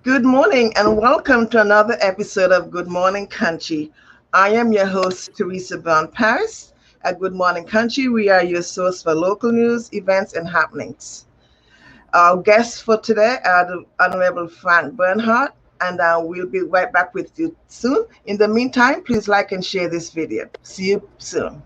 Good morning and welcome to another episode of Good Morning Conshy. I am your host, Teresa Brown Paris. At Good Morning Conshy, we are your source for local news, events, and happenings. Our guests for today are the Honorable Frank Bernhardt, and we'll be right back with you soon. In the meantime, please like and share this video. See you soon.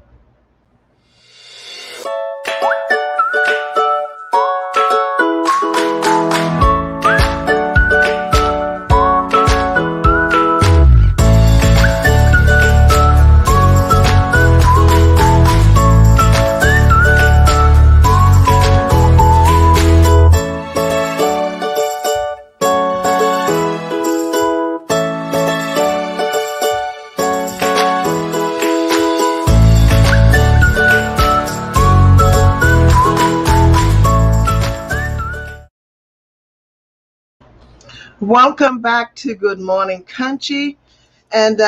Welcome back to Good Morning Conshy. And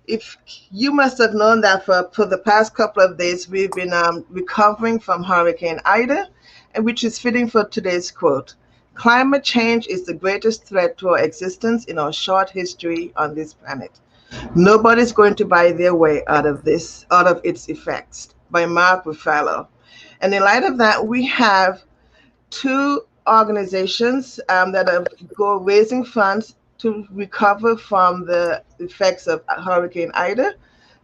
if you must have known that for the past couple of days, we've been recovering from Hurricane Ida, and which is fitting for today's quote. Climate change is the greatest threat to our existence in our short history on this planet. Nobody's going to buy their way out of its effects, by Mark Ruffalo. And in light of that, we have two organizations that are raising funds to recover from the effects of Hurricane Ida.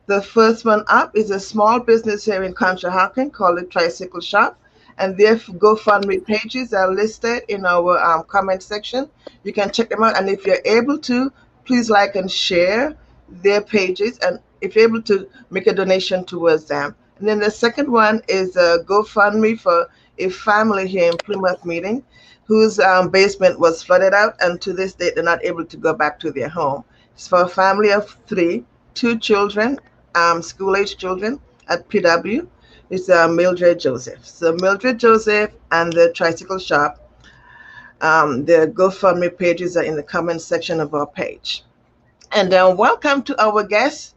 The first one up is a small business here in Conshy called the Tricycle Shop, and their GoFundMe pages are listed in our comment section. You can check them out, and if you're able to, please like and share their pages, and if you're able to, make a donation towards them. And then the second one is a GoFundMe for a family here in Plymouth Meeting whose basement was flooded out, and to this date they're not able to go back to their home. It's for a family of two children, school-age children at PW. It's Mildred Joseph. So Mildred Joseph and the Tricycle Shop, their GoFundMe pages are in the comment section of our page. And welcome to our guest,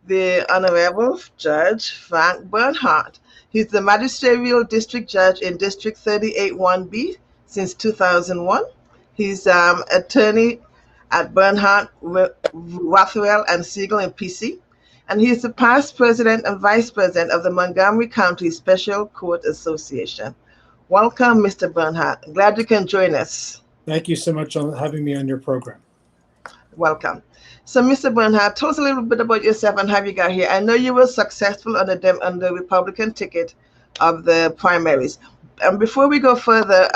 the Honorable Judge Frank Bernhardt. He's the Magisterial District Judge in District 38-1B since 2001. He's attorney at Bernhardt, Rothwell, and Siegel in PC. And he's the past president and vice president of the Montgomery County Special Court Association. Welcome, Mr. Bernhardt. Glad you can join us. Thank you so much for having me on your program. Welcome. So, Mr. Bernhardt, tell us a little bit about yourself and how you got here. I know you were successful on the Republican ticket of the primaries. And before we go further,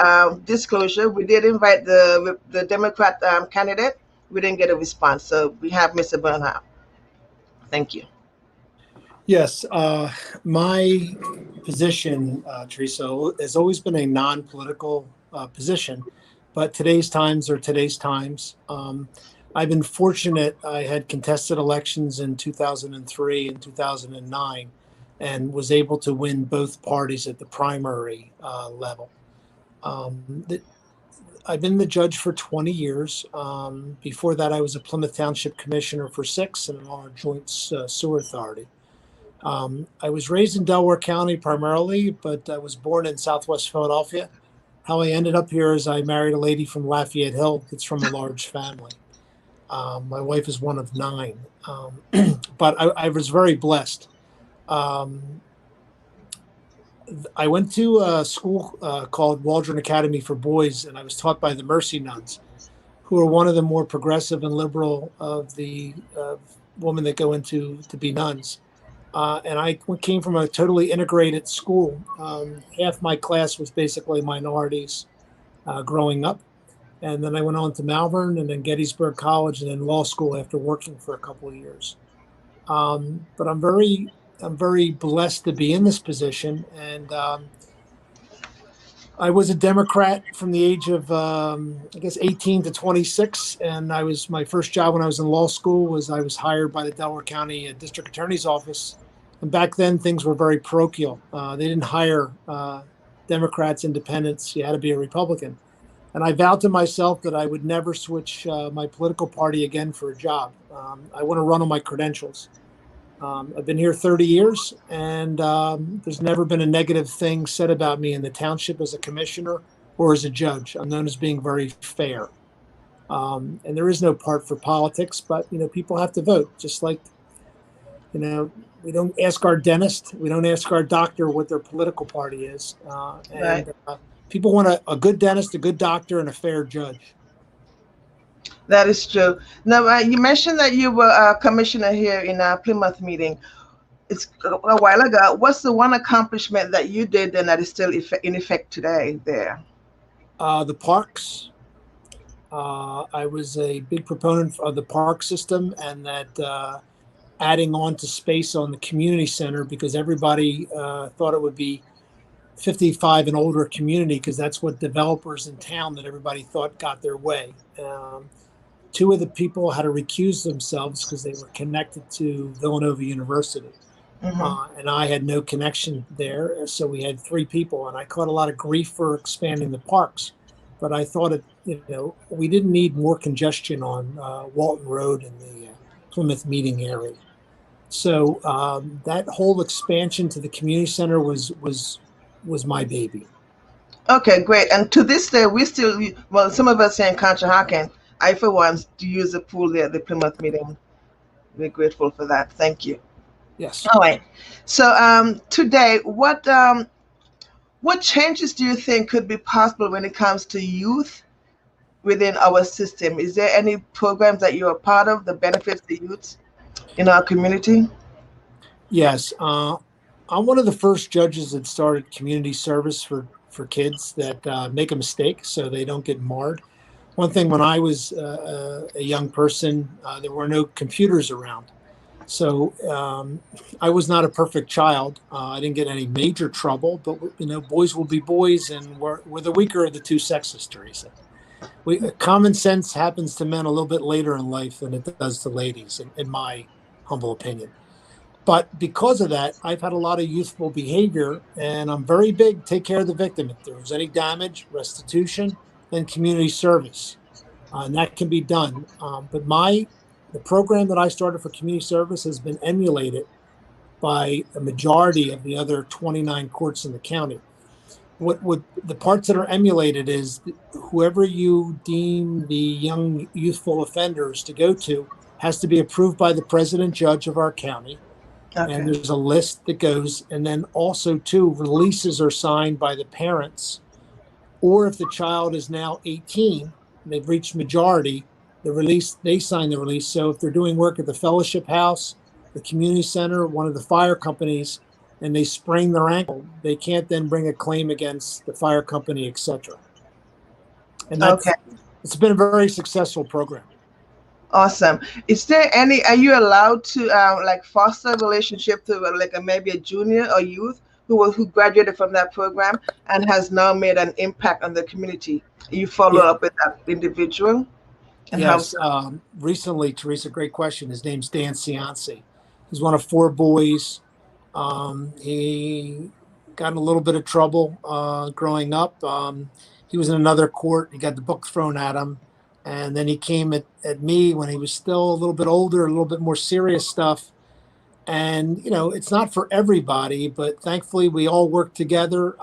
disclosure, we did invite the Democrat candidate. We didn't get a response, so we have Mr. Bernhardt. Thank you. Yes, my position, Teresa, has always been a non-political position, but today's times are today's times. I've been fortunate. I had contested elections in 2003 and 2009 and was able to win both parties at the primary level. I've been the judge for 20 years. Before that, I was a Plymouth Township Commissioner for 6 and on our Joint Sewer Authority. I was raised in Delaware County primarily, but I was born in Southwest Philadelphia. How I ended up here is I married a lady from Lafayette Hill. It's from a large family. My wife is one of 9, but I was very blessed. I went to a school called Waldron Academy for Boys, and I was taught by the Mercy Nuns, who are one of the more progressive and liberal of the women that go into to be nuns. And I came from a totally integrated school. Half my class was basically minorities growing up. And then I went on to Malvern and then Gettysburg College and then law school after working for a couple of years. But I'm very blessed to be in this position. And I was a Democrat from the age of, 18 to 26. And my first job when I was in law school was I was hired by the Delaware County District Attorney's Office. And back then things were very parochial. They didn't hire Democrats, independents. You had to be a Republican. And I vowed to myself that I would never switch my political party again for a job. I want to run on my credentials. I've been here 30 years, and there's never been a negative thing said about me in the township as a commissioner or as a judge. I'm known as being very fair. And there is no part for politics, but, people have to vote, just like, we don't ask our dentist, we don't ask our doctor what their political party is. Right. People want a good dentist, a good doctor, and a fair judge. That is true. Now, you mentioned that you were a commissioner here in Plymouth meeting. It's a while ago. What's the one accomplishment that you did and that is still in effect today there? The parks. I was a big proponent of the park system, and that adding on to space on the community center, because everybody thought it would be 55 and older community, because that's what developers in town that everybody thought got their way. Two of the people had to recuse themselves because they were connected to Villanova University. And I had no connection there. So we had three people, and I caught a lot of grief for expanding the parks. But I thought we didn't need more congestion on Walton Road and the Plymouth meeting area. So that whole expansion to the community center was my baby. Okay, great. And to this day, we still, well, some of us here in Conshy, I for one, do use the pool there at the Plymouth meeting. We're grateful for that. Thank you. Yes. All right. So today, what changes do you think could be possible when it comes to youth within our system? Is there any programs that you are part of that benefits the youth in our community? Yes. I'm one of the first judges that started community service for kids that make a mistake so they don't get marred. One thing, when I was a young person, there were no computers around. So I was not a perfect child. I didn't get any major trouble, but boys will be boys, and we're the weaker of the two sexes, Teresa. Common sense happens to men a little bit later in life than it does to ladies, in my humble opinion. But because of that, I've had a lot of youthful behavior, and I'm very big, take care of the victim. If there's any damage, restitution, then community service. And that can be done. But the program that I started for community service has been emulated by a majority of the other 29 courts in the county. What the parts that are emulated is whoever you deem the young youthful offenders to go to has to be approved by the president judge of our county. Okay. And there's a list that goes, and then also too, releases are signed by the parents, or if the child is now 18, they've reached majority, they sign the release. So if they're doing work at the fellowship house, the community center, one of the fire companies, and they sprain their ankle, they can't then bring a claim against the fire company, etc. And it's been a very successful program. Awesome. Is there are you allowed to foster a relationship to maybe a junior or youth who graduated from that program and has now made an impact on the community? You follow up with that individual? And yes. Recently, Teresa, great question. His name's Dan Cianci. He's one of four boys. He got in a little bit of trouble growing up. He was in another court. He got the book thrown at him. And then he came at me when he was still a little bit older, a little bit more serious stuff. And, it's not for everybody, but thankfully we all worked together.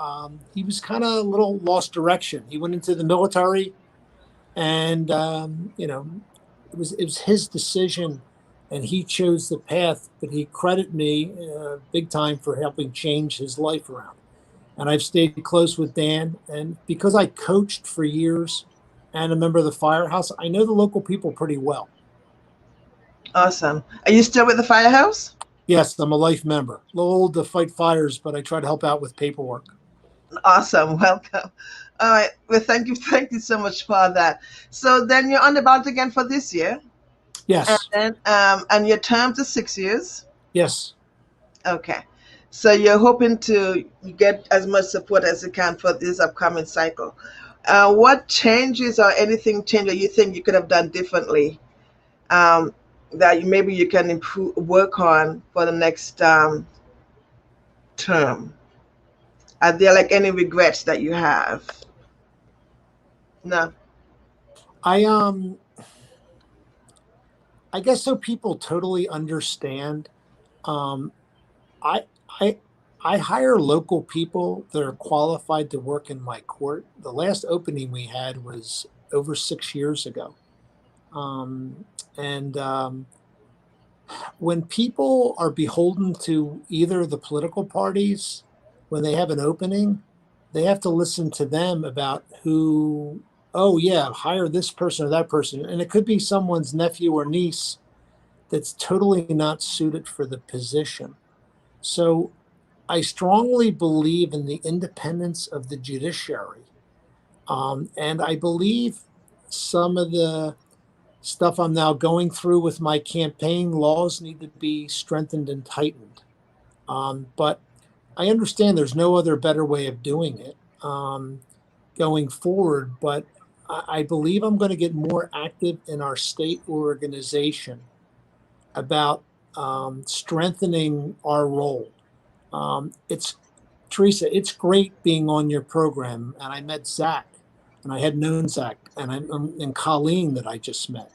He was kind of a little lost direction. He went into the military, and, it was his decision, and he chose the path, but he credited me big time for helping change his life around. And I've stayed close with Dan, and because I coached for years and a member of the firehouse, I know the local people pretty well. Awesome. Are you still with the firehouse? Yes, I'm a life member. A little old to fight fires, but I try to help out with paperwork. Awesome. Welcome. All right. Well, thank you so much for that. So then you're on the ballot again for this year? Yes. And your term is 6 years? Yes. Okay. So you're hoping to get as much support as you can for this upcoming cycle. What changes or anything change that you think you could have done differently that maybe you can work on for the next term? Are there any regrets that you have? No. I guess so people totally understand. I hire local people that are qualified to work in my court. The last opening we had was over 6 years ago. And when people are beholden to either the political parties, when they have an opening, they have to listen to them about who, oh, yeah, hire this person or that person. And it could be someone's nephew or niece that's totally not suited for the position. So I strongly believe in the independence of the judiciary. And I believe some of the stuff I'm now going through with my campaign laws need to be strengthened and tightened. But I understand there's no other better way of doing it going forward. But I believe I'm going to get more active in our state organization about strengthening our role. It's Teresa, it's great being on your program, and I met Zach, and I had known Zach, and Colleen that I just met.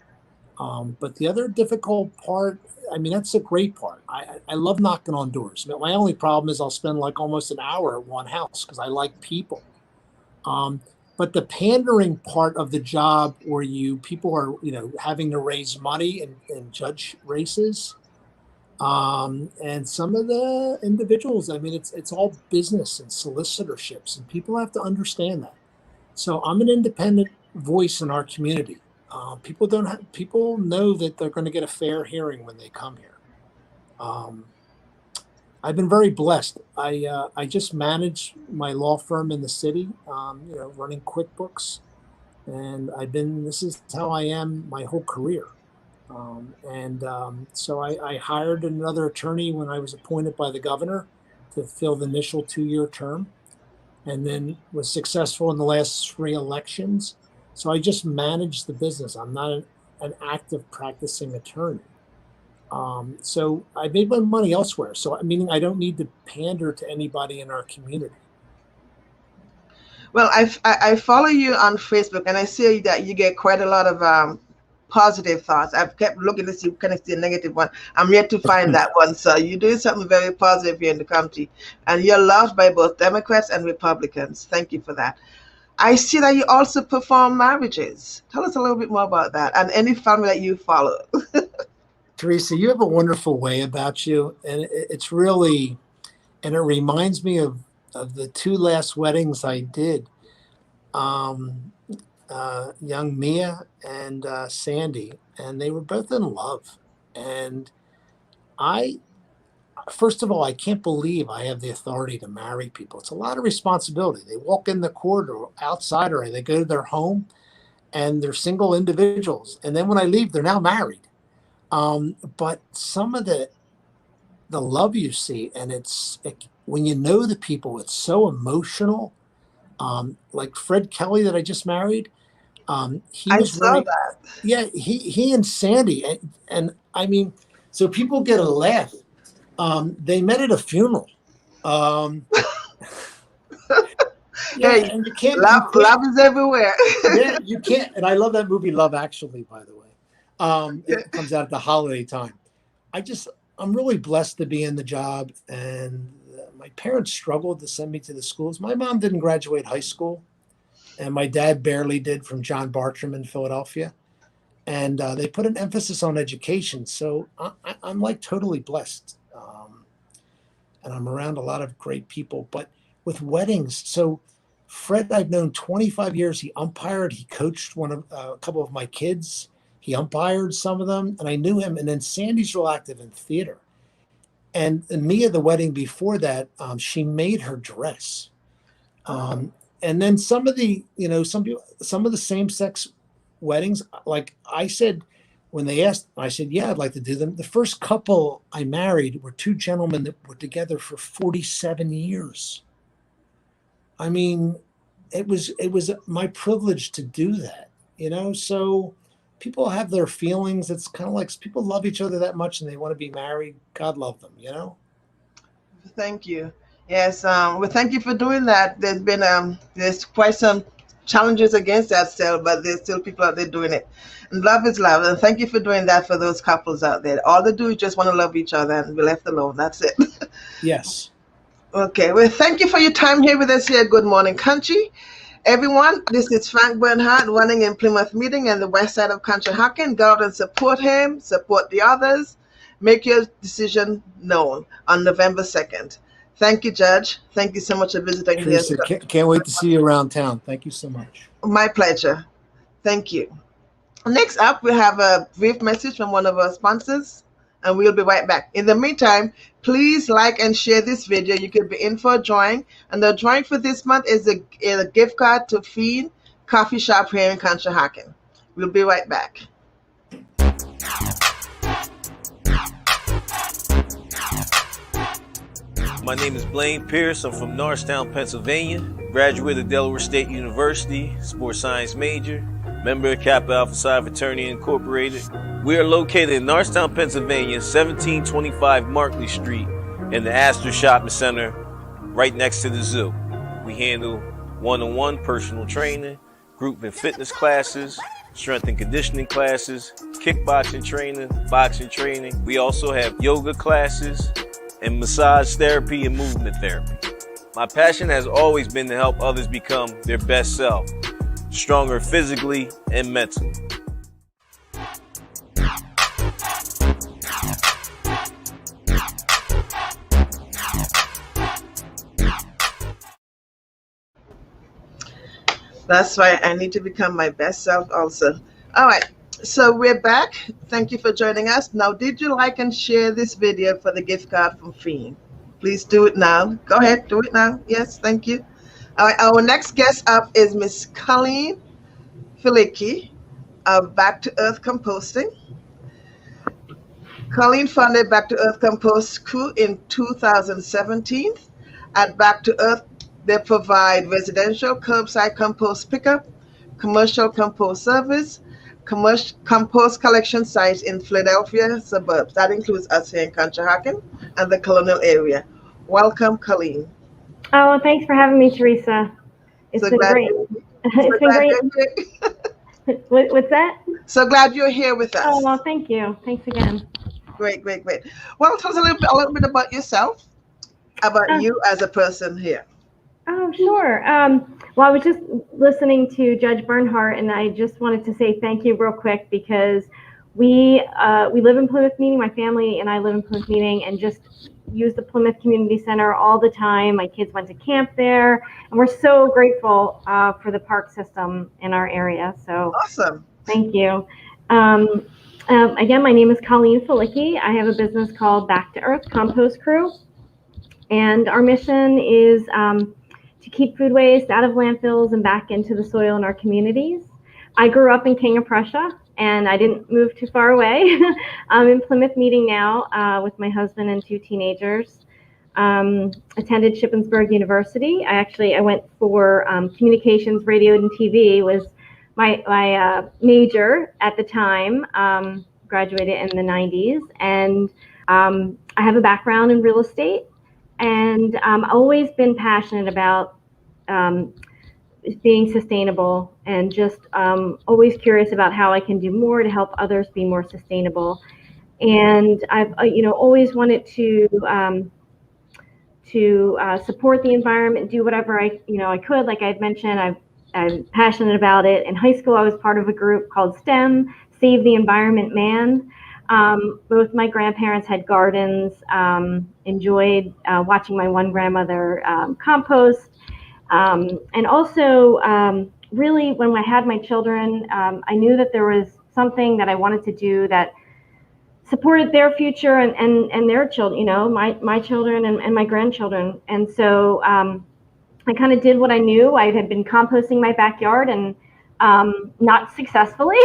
But the other difficult part, I mean, that's a great part. I love knocking on doors. But my only problem is I'll spend like almost an hour at one house because I like people. But the pandering part of the job where people are, having to raise money in judge races, and some of the individuals, I mean, it's all business and solicitorships, and people have to understand that. So I'm an independent voice in our community. People know that they're going to get a fair hearing when they come here. I've been very blessed. I just manage my law firm in the city, running QuickBooks, and this is how I am my whole career. So I hired another attorney when I was appointed by the governor to fill the initial 2-year term, and then was successful in the last 3 elections. So I just manage the business. I'm not an active practicing attorney. So I made my money elsewhere. So meaning I don't need to pander to anybody in our community. Well, I follow you on Facebook, and I see that you get quite a lot of positive thoughts. I've kept looking to see kind of see a negative one. I'm yet to find that one. So you're doing something very positive here in the county, and you're loved by both Democrats and Republicans. Thank you for that. I see that you also perform marriages. Tell us a little bit more about that and any family that you follow. Teresa, you have a wonderful way about you, and it's really, and it reminds me of the 2 last weddings I did. Young Mia and Sandy, and they were both in love. And first of all, I can't believe I have the authority to marry people. It's a lot of responsibility. They walk in the corridor outside, or they go to their home, and they're single individuals. And then when I leave, they're now married. But some of the love you see, and when you know the people, it's so emotional. Like Fred Kelly that I just married. He was saw that. Yeah, he and Sandy, and I mean, so people get a laugh. They met at a funeral. Hey, and you can't, love is everywhere. Yeah, you can't. And I love that movie, Love Actually, by the way. It comes out at the holiday time. I'm really blessed to be in the job, and my parents struggled to send me to the schools. My mom didn't graduate high school, and my dad barely did, from John Bartram in Philadelphia. And they put an emphasis on education. So I'm like totally blessed. And I'm around a lot of great people. But with weddings, so Fred, I've known 25 years. He umpired, he coached a couple of my kids. He umpired some of them, and I knew him. And then Sandy's real active in theater. And Mia, the wedding before that, she made her dress. And then some of the same-sex weddings, like I said, when they asked, I said, yeah, I'd like to do them. The first couple I married were 2 gentlemen that were together for 47 years. I mean, it was my privilege to do that, so people have their feelings. It's kind of like people love each other that much and they want to be married. God love them, Thank you. Yes, well, thank you for doing that. There's been there's quite some challenges against that still, but there's still people out there doing it. And love is love. And thank you for doing that for those couples out there. All they do is just want to love each other and be left alone. That's it. Yes. Okay. Well, thank you for your time here with us here at Good Morning Country. Everyone, this is Frank Bernhardt running in Plymouth Meeting and the west side of Conshy. Go out and support him, support the others. Make your decision known on November 2nd. Thank you, Judge. Thank you so much for visiting here. Teresa, can't wait to see you around town. Thank you so much. My pleasure. Thank you. Next up, we have a brief message from one of our sponsors, and we'll be right back. In the meantime, please like and share this video. You could be in for a drawing, and the drawing for this month is a gift card to Fiend Coffee Shop here in Conshy. We'll be right back. My name is Blaine Pierce. I'm from Norristown, Pennsylvania. Graduate of Delaware State University, sports science major, member of Kappa Alpha Psi Fraternity Incorporated. We are located in Norristown, Pennsylvania, 1725 Markley Street, in the Astor Shopping Center, right next to the zoo. We handle one-on-one personal training, group and fitness classes, strength and conditioning classes, kickboxing training, boxing training. We also have yoga classes and massage therapy and movement therapy. My passion has always been to help others become their best self, stronger physically and mentally. That's right. I need to become my best self also. All right. So we're back. Thank you for joining us. Now, did you like and share this video for the gift card from Fiend? Please do it now. Go ahead. Do it now. Yes. Thank you. All right. Our next guest up is Miss Colleen Falicki of Back to Earth Composting. Colleen founded Back to Earth Compost Crew in 2017. At Back to Earth, they provide residential curbside compost pickup, commercial compost service, compost collection sites in Philadelphia suburbs. That includes us here in Conshy and the Colonial area. Welcome, Colleen. Oh, thanks for having me, Teresa. It's been great. It's been great. What's that? So glad you're here with us. Oh, well, thank you. Thanks again. Great. Well, tell us a little bit about yourself, about you as a person here. Oh, sure. Well, I was just listening to Judge Bernhardt, and I just wanted to say thank you real quick because we live in Plymouth Meeting. My family and I live in Plymouth Meeting and just use the Plymouth Community Center all the time. My kids went to camp there, and we're so grateful for the park system in our area. So awesome. Thank you. Again, my name is Colleen Falicki. I have a business called Back to Earth Compost Crew, and our mission is to keep food waste out of landfills and back into the soil in our communities. I grew up in King of Prussia, and I didn't move too far away. I'm in Plymouth Meeting now with my husband and two teenagers. Attended Shippensburg University. I went for communications, radio, and TV was my major at the time. Graduated in the 90s, and I have a background in real estate. And I've always been passionate about being sustainable and just always curious about how I can do more to help others be more sustainable. And I've always wanted to support the environment, do whatever I could. Like I had mentioned, I'm passionate about it. In high school, I was part of a group called STEM, Save the Environment Man. Both my grandparents had gardens, enjoyed watching my one grandmother compost. And also, really, when I had my children, I knew that there was something that I wanted to do that supported their future and their children, my children and my grandchildren. And so I kind of did what I knew. I had been composting my backyard and not successfully.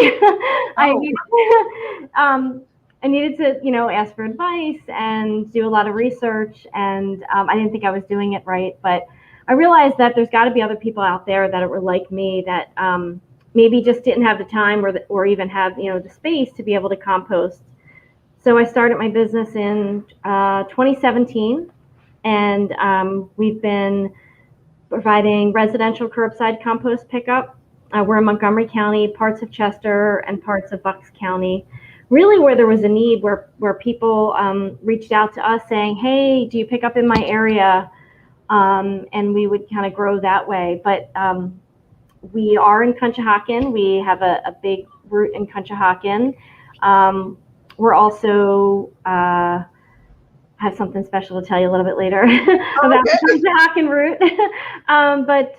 I needed to, ask for advice and do a lot of research, and I didn't think I was doing it right. But I realized that there's got to be other people out there that were like me that maybe just didn't have the time or even have the space to be able to compost. So I started my business in 2017, and we've been providing residential curbside compost pickup. We're in Montgomery County, parts of Chester, and parts of Bucks County. Really where there was a need, where people reached out to us saying, hey, do you pick up in my area? And we would kind of grow that way. But We are in Conshohocken. We have a big root in Conshohocken. We're also have something special to tell you a little bit later about the Conshohocken route. But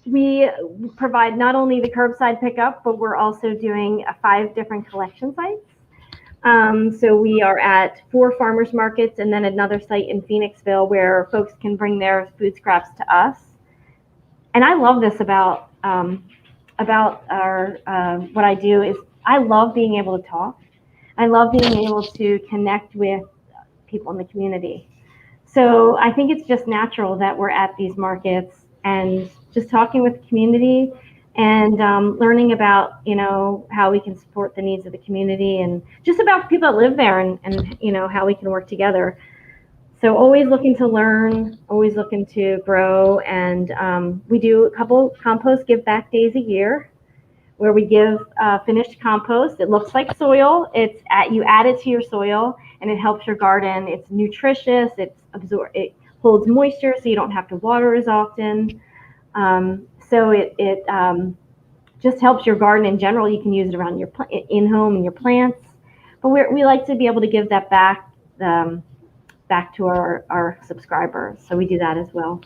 we provide not only the curbside pickup, but we're also doing 5 different collection sites. So we are at 4 farmers markets and then another site in Phoenixville where folks can bring their food scraps to us. And I love this about our what I do is I love being able to talk. I love being able to connect with people in the community. So I think it's just natural that we're at these markets and just talking with the community and learning about, how we can support the needs of the community and just about people that live there and how we can work together. So always looking to learn, always looking to grow. And we do a couple compost give back days a year where we give finished compost. It looks like soil. You add it to your soil and it helps your garden. It's nutritious. It holds moisture so you don't have to water as often. So it just helps your garden in general. You can use it around your in-home and your plants. But we like to be able to give that back to our subscribers. So we do that as well.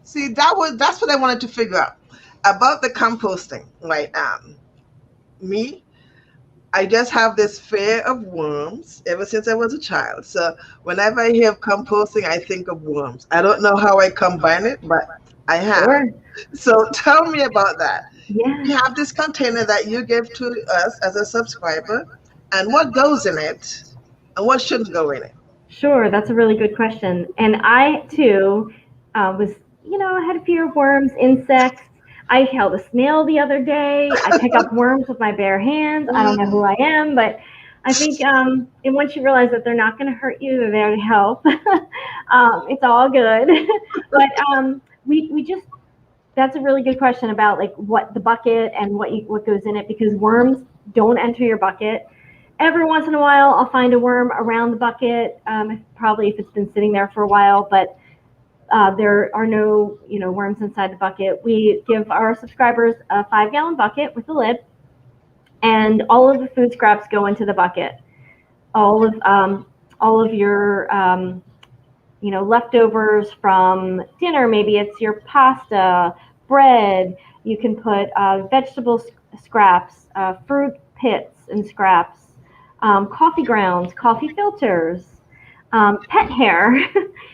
See, that's what I wanted to figure out about the composting. Right. I just have this fear of worms ever since I was a child. So whenever I hear of composting, I think of worms. I don't know how I combine it, but I have. Sure. So tell me about that. Yeah. You have this container that you give to us as a subscriber, and what goes in it and what shouldn't go in it? Sure, that's a really good question. And I too was, I had a fear of worms, insects. I held a snail the other day. I pick up worms with my bare hands. I don't know who I am, but I think and once you realize that they're not going to hurt you, they're there to help. It's all good. But we just, that's a really good question about like what the bucket and what goes in it, because worms don't enter your bucket. Every once in a while, I'll find a worm around the bucket, probably if it's been sitting there for a while, but there are no, worms inside the bucket. We give our subscribers a 5-gallon bucket with a lid, and all of the food scraps go into the bucket. All of your, leftovers from dinner, maybe it's your pasta, bread. You can put vegetable scraps, fruit pits and scraps. Coffee grounds, coffee filters, pet hair.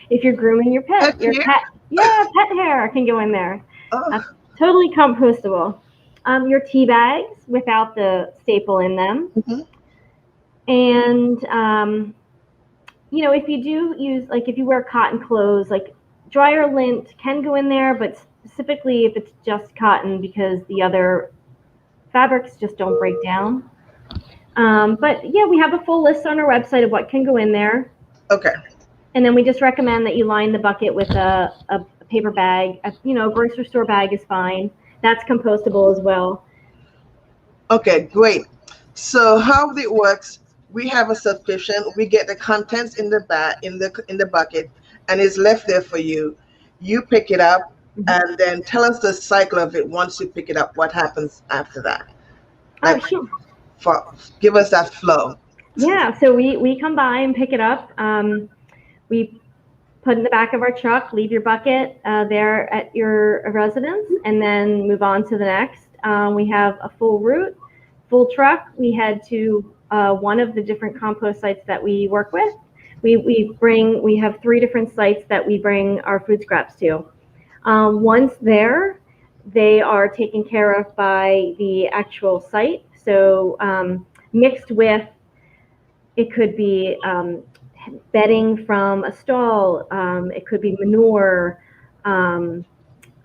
If you're grooming your pet, pet hair can go in there. Totally compostable. Your tea bags without the staple in them. Mm-hmm. And, if you do use, like if you wear cotton clothes, like dryer lint can go in there, but specifically if it's just cotton, because the other fabrics just don't break down. But yeah, we have a full list on our website of what can go in there. Okay. And then we just recommend that you line the bucket with a paper bag. A grocery store bag is fine. That's compostable as well. Okay, great. So how it works, we have a subscription. We get the contents in the bucket, and it's left there for you. You pick it up, and then tell us the cycle of it. Once you pick it up, what happens after that? Sure. Give us that flow. Yeah, so we come by and pick it up. We put in the back of our truck, leave your bucket there at your residence, and then move on to the next. We have a full route, full truck. We head to one of the different compost sites that we work with. We have 3 different sites that we bring our food scraps to. Once there, they are taken care of by the actual site. So mixed with, it could be bedding from a stall, it could be manure,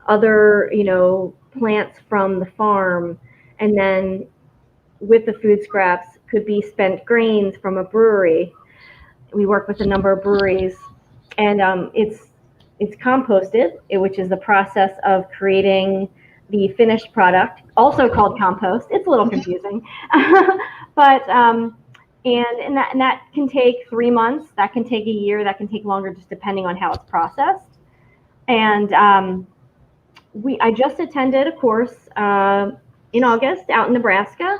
other, plants from the farm, and then with the food scraps could be spent grains from a brewery. We work with a number of breweries, and it's composted, which is the process of creating the finished product, also called compost. It's a little confusing, but and that can take 3 months, that can take a year, that can take longer, just depending on how it's processed. And I just attended a course in August out in Nebraska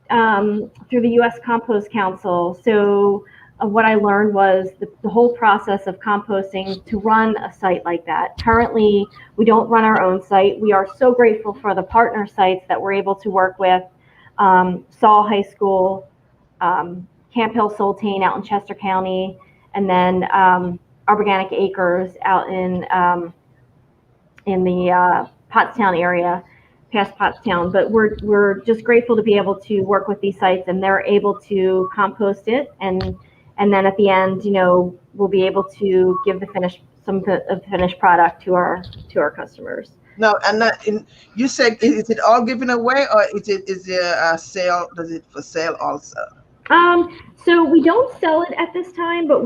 through the U.S. Compost Council. So what I learned was the whole process of composting to run a site like that. Currently, we don't run our own site. We are so grateful for the partner sites that we're able to work with. Saul High School, Camp Hill Soltane out in Chester County, and then Organic Acres out in the Pottstown area, past Pottstown. But we're just grateful to be able to work with these sites, and they're able to compost it, and then at the end, we'll be able to give some of the finished product to our customers. No, and you said, is it all given away, or is there a sale? Does it for sale also? So we don't sell it at this time, but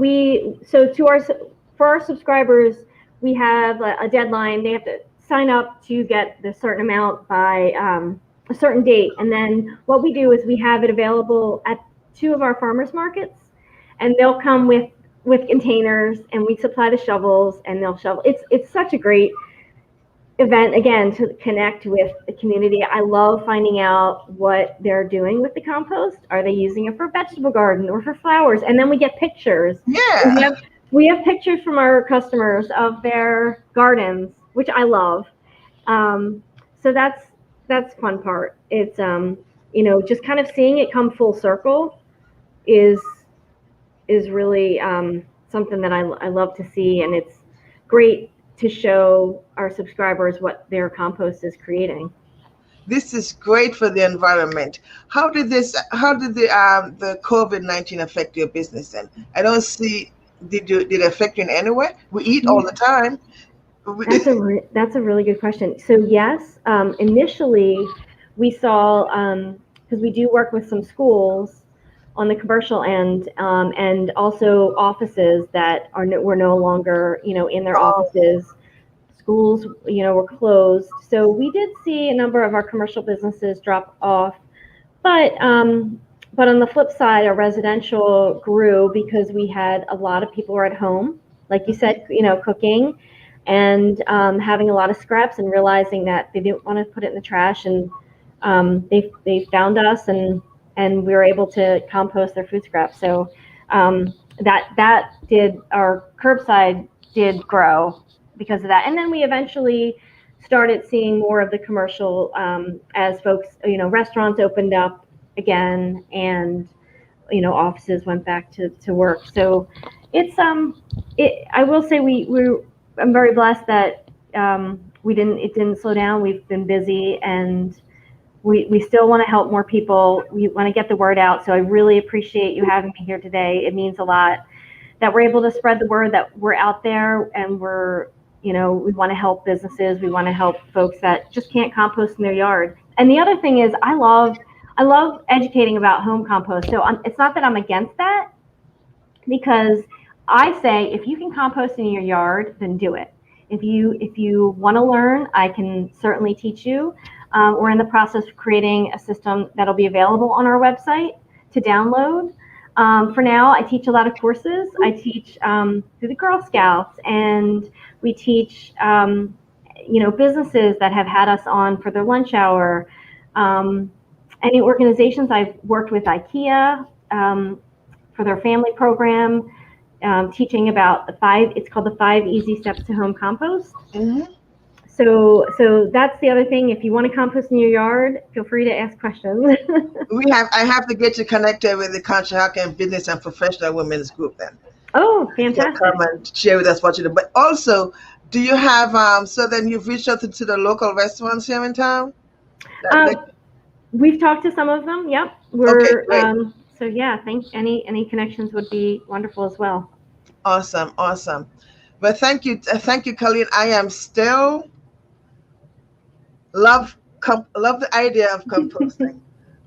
for our subscribers, we have a deadline. They have to sign up to get the certain amount by a certain date, and then what we do is we have it available at 2 of our farmers markets, and they'll come with containers, and we supply the shovels, and they'll shovel. It's such a great event, again, to connect with the community. I love finding out what they're doing with the compost. Are they using it for a vegetable garden or for flowers? And then we get pictures. Yeah. We have pictures from our customers of their gardens, which I love. So that's fun part. It's just kind of seeing it come full circle is really something that I love to see, and it's great to show our subscribers what their compost is creating. This is great for the environment. How did the COVID-19 affect your business then? I don't see, did it affect you in any way? We eat all the time. That's a really good question. So yes, initially we saw, because we do work with some schools on the commercial end, and also offices that were no longer, in their offices. Schools, were closed. So we did see a number of our commercial businesses drop off, but on the flip side, our residential grew because we had a lot of people were at home, like you said, cooking and having a lot of scraps and realizing that they didn't want to put it in the trash, and they found us and we were able to compost their food scraps. So that did, our curbside did grow because of that. And then we eventually started seeing more of the commercial as folks, restaurants opened up again, and offices went back to work. So it's I will say I'm very blessed that it didn't slow down. We've been busy, and we still want to help more people. We want to get the word out. So I really appreciate you having me here today. It means a lot that we're able to spread the word that we're out there, and we want to help businesses. We want to help folks that just can't compost in their yard. And the other thing is, I love educating about home compost. So it's not that I'm against that, because I say if you can compost in your yard, then do it. If you want to learn, I can certainly teach you. We're in the process of creating a system that'll be available on our website to download. For now, I teach a lot of courses. I teach through the Girl Scouts, and we teach businesses that have had us on for their lunch hour. Any organizations, I've worked with IKEA for their family program, teaching about it's called the 5 Easy Steps to Home Compost. Mm-hmm. So that's the other thing. If you want to compost in your yard, feel free to ask questions. I have to get you connected with the Conshy Business and Professional Women's Group then. Oh, fantastic. Come and share with us what you do. But also, do you have, so then you've reached out to the local restaurants here in town? We've talked to some of them. Yep. Okay, great. So yeah, any connections would be wonderful as well. Awesome. But thank you, Colleen. I am still love the idea of composting,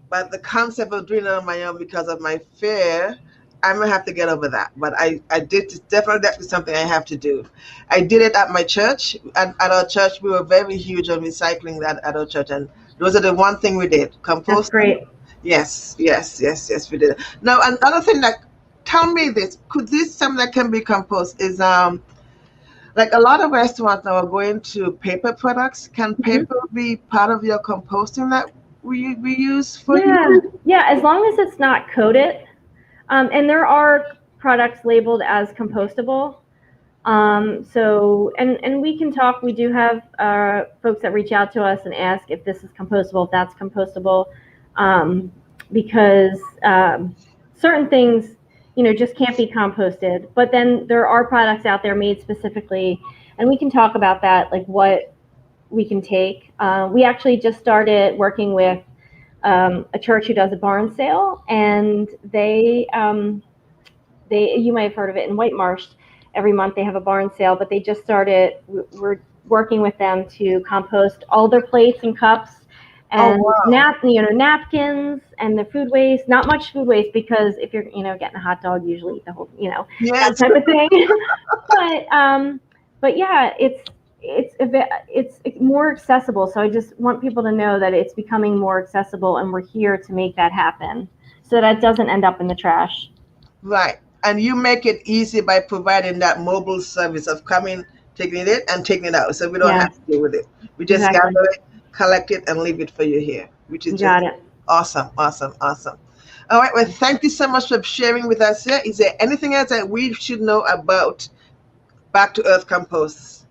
but the concept of doing it on my own because of my fear, I'm gonna have to get over that. But I did definitely, that is something I have to do. I did it at my church. At our church, we were very huge on recycling that at our church, and those are the one thing we did. Composting. That's great. Yes, we did. Now another thing, tell me this: could this something that can be compost is Like a lot of restaurants now are going to paper products. Can Mhm. paper be part of your composting that we use for Yeah, you? yeah, as long as it's not coated. And there are products labeled as compostable. And we can talk. We do have folks that reach out to us and ask if this is compostable, if that's compostable, um, because certain things, just can't be composted. But then there are products out there made specifically, and we can talk about that, like what we can take. We actually just started working with a church who does a barn sale, and you might have heard of it in White Marsh. Every month they have a barn sale, but they just started. We're working with them to compost all their plates and cups Oh and wow. napkins and the food waste. Not much food waste because if you're getting a hot dog, usually eat the whole that Yes. type of thing. but yeah, it's more accessible. So I just want people to know that it's becoming more accessible, and we're here to make that happen, so that it doesn't end up in the trash. Right. And you make it easy by providing that mobile service of coming, taking it and taking it out. So we don't Yeah, have to deal with it. We just gather exactly. it, collect it, and leave it for you here, which is You got just it. awesome, awesome, awesome. All right. Well, thank you so much for sharing with us here. Is there anything else that we should know about Back to Earth Compost?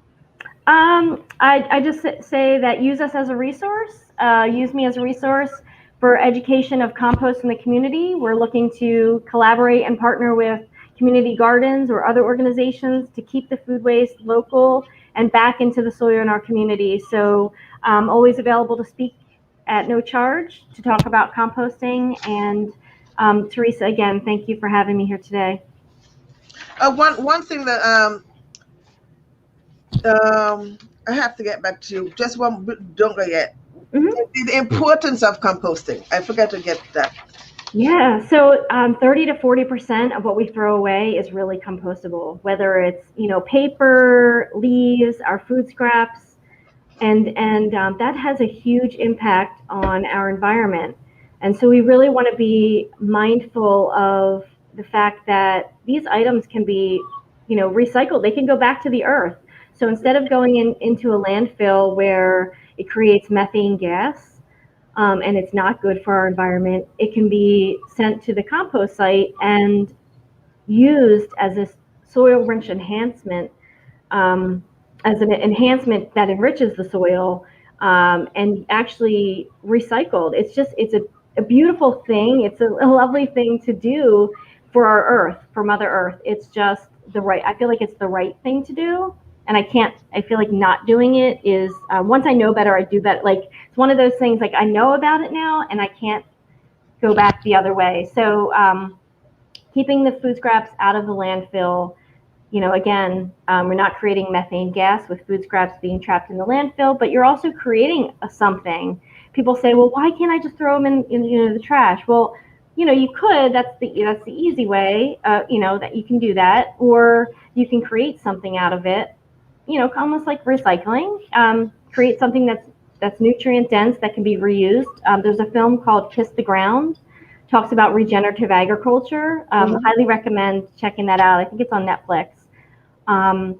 I just say that use us as a resource. Use me as a resource for education of compost in the community. We're looking to collaborate and partner with community gardens or other organizations to keep the food waste local and back into the soil in our community. So always available to speak at no charge to talk about composting. And Teresa, again, thank you for having me here today. One thing that I have to get back to. Just one. Don't go yet. Mhm. The importance of composting. I forgot to get that. Yeah, so 30 to 40% of what we throw away is really compostable, whether it's paper, leaves, our food scraps, and that has a huge impact on our environment. And so we really want to be mindful of the fact that these items can be, recycled. They can go back to the earth. So instead of going into a landfill where it creates methane gas, and it's not good for our environment, it can be sent to the compost site and used as a soil rich enhancement, um, as an enhancement that enriches the soil, and actually recycled. It's a beautiful thing. It's a lovely thing to do for our earth, for Mother Earth. It's just I feel like it's the right thing to do. And I feel like not doing it is, once I know better, I do better. Like, it's one of those things, like I know about it now and I can't go back the other way. So, keeping the food scraps out of the landfill, again, we're not creating methane gas with food scraps being trapped in the landfill, but you're also creating something. People say, well, why can't I just throw them in the trash? Well, you could. That's the easy way. That you can do that, or you can create something out of it. Almost like recycling. Create something that's nutrient dense that can be reused. There's a film called Kiss the Ground, talks about regenerative agriculture. Mhm. Highly recommend checking that out. I think it's on Netflix.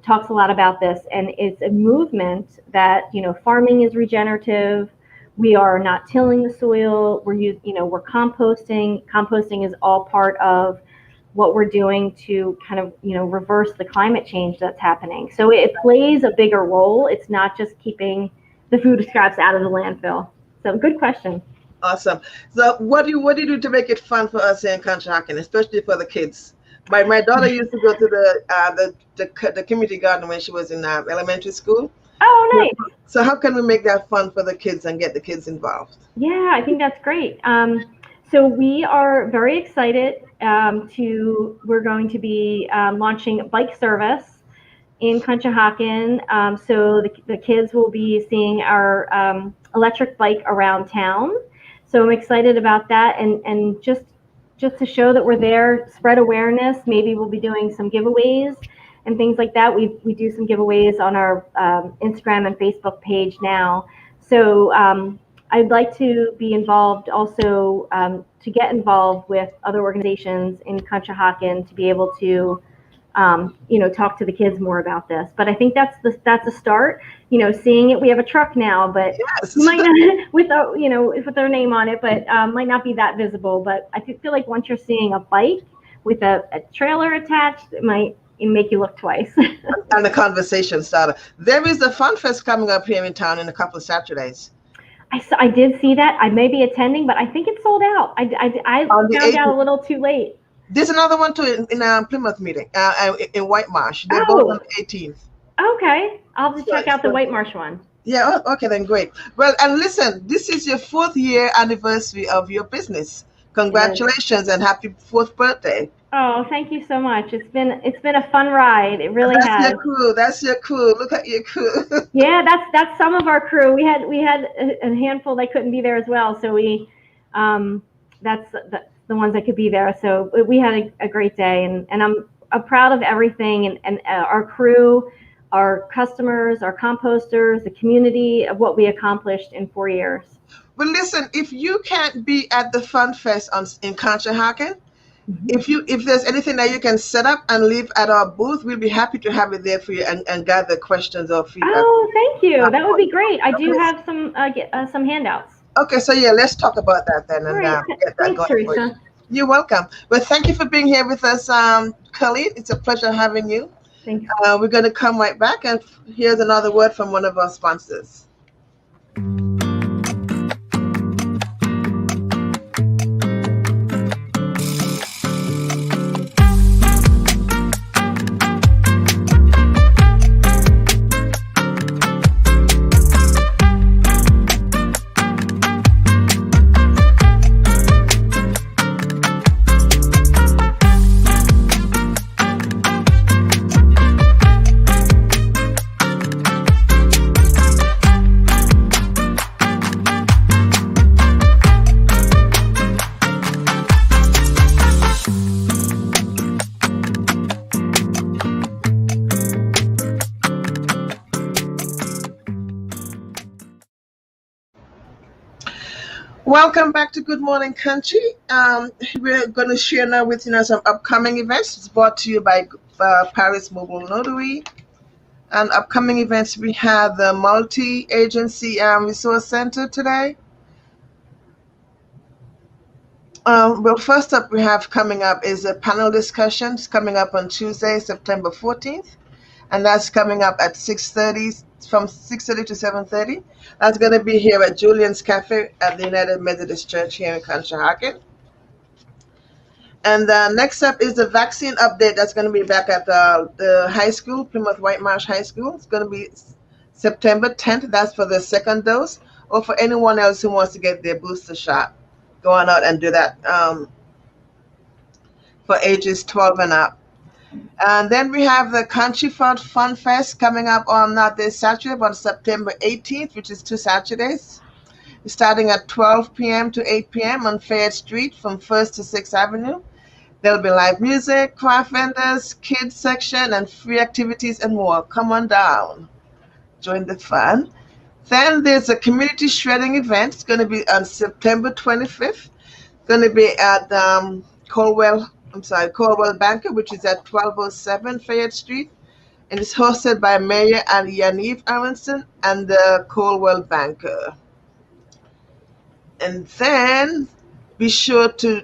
Talks a lot about this, and it's a movement that farming is regenerative. We are not tilling the soil. We're composting. Composting is all part of what we're doing to kind of reverse the climate change that's happening. So it plays a bigger role. It's not just keeping the food scraps out of the landfill. So good question. Awesome. So what do you do to make it fun for us here in Conshohocken, especially for the kids? My daughter used to go to the community garden when she was in elementary school. Oh, nice. So how can we make that fun for the kids and get the kids involved? Yeah, I think that's great. So we are very excited we're going to be launching bike service in Conshohocken. So the kids will be seeing our electric bike around town. So I'm excited about that, and just to show that we're there, spread awareness. Maybe we'll be doing some giveaways and things like that. We do some giveaways on our Instagram and Facebook page now. So I'd like to be involved also, to get involved with other organizations in Conshohocken to be able to talk to the kids more about this. But I think that's a start. Seeing it. We have a truck now, but Yes. you might not with their name on it, but might not be that visible. But I feel like once you're seeing a bike with a trailer attached, it might make you look twice. And the conversation started. There is a fun fest coming up here in town in a couple of Saturdays. I did see that. I may be attending, but I think it's sold out. I found out a little too late. There's another one too in Plymouth meeting in White Marsh. They're both on the 18th. Okay, I'll have to check out the White Marsh one. Yeah. Okay, then great. Well, and listen, this is your 4th year anniversary of your business. Congratulations and happy 4th birthday. Oh, thank you so much. It's been a fun ride. It really has. Your crew. That's your crew. Look at your crew. Yeah, that's some of our crew. We had a handful that couldn't be there as well. So that's the ones that could be there. So we had a great day, and I'm proud of everything and our crew, our customers, our composters, the community, of what we accomplished in 4 years. Well, listen, if you can't be at the Fun Fest in Conshy, if there's anything that you can set up and leave at our booth, we'll be happy to have it there for you and gather questions or feedback. Oh, thank you. That would be great. I do have some handouts. Okay, so yeah, let's talk about that then and get that Thanks, going. Teresa. You're welcome. Well, thank you for being here with us, Colleen. It's a pleasure having you. Thank you. We're going to come right back, and here's another word from one of our sponsors. Welcome back to Good Morning Country. We're going to share now with some upcoming events. It's brought to you by Paris Mobile Notary. And upcoming events, we have the Multi-Agency Resource Center today. Well, first up we have coming up is a panel discussion. It's coming up on Tuesday, September 14th. And that's coming up at 6:30, from 6:30 to 7:30. That's going to be here at Julian's Cafe at the United Methodist Church here in Conshy. And next up is the vaccine update. That's going to be back at the high school, Plymouth White Marsh High School. It's going to be September 10th. That's for the second dose, or for anyone else who wants to get their booster shot. Go on out and do that for ages 12 and up. And then we have the Conshy Fun Fest coming up on not this Saturday, but September 18th, which is 2 Saturdays. It's starting at 12 p.m. to 8 p.m. on Fayette Street from 1st to 6th Avenue. There'll be live music, craft vendors, kids section, and free activities and more. Come on down. Join the fun. Then there's a community shredding event. It's going to be on September 25th. It's going to be at Colwell Banker, which is at 1207 Fayette Street. And it's hosted by Mayor and Yaniv Aronson and the Colwell Banker. And then be sure to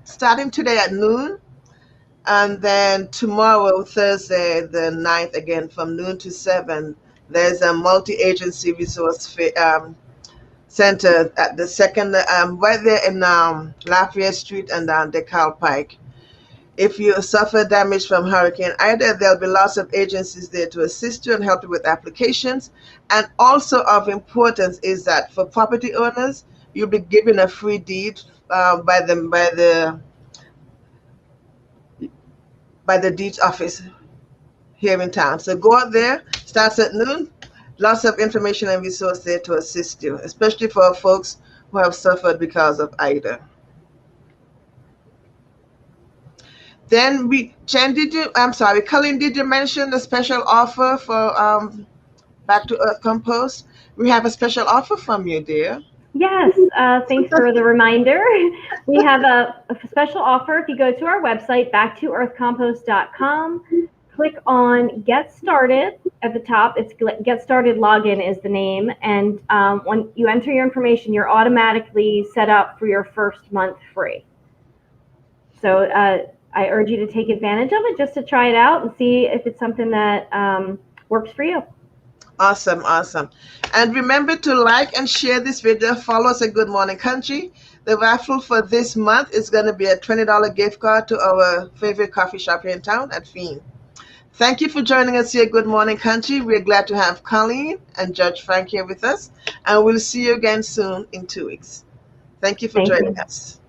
starting today at noon, and then tomorrow, Thursday, the 9th, again from noon to 7, there's a multi-agency resource center at the second, right there in Lafayette Street and down DeKalb Pike. If you suffer damage from Hurricane Ida, there'll be lots of agencies there to assist you and help you with applications. And also of importance is that for property owners, you'll be given a free deed by the deeds office here in town. So go out there, starts at noon. Lots of information and resource there to assist you, especially for folks who have suffered because of Ida. Then Colleen, did you mention the special offer for Back to Earth Compost? We have a special offer from you, dear. Yes, thanks for the reminder. We have a special offer. If you go to our website, backtooearthcompost.com, click on Get Started at the top. It's Get Started Login is the name. And when you enter your information, you're automatically set up for your first month free. So I urge you to take advantage of it just to try it out and see if it's something that works for you. Awesome, awesome. And remember to like and share this video. Follow us at Good Morning Country. The raffle for this month is going to be a $20 gift card to our favorite coffee shop here in town at Fiend. Thank you for joining us here at Good Morning Country. We're glad to have Colleen and Judge Frank here with us. And we'll see you again soon in 2 weeks. Thank you for joining us.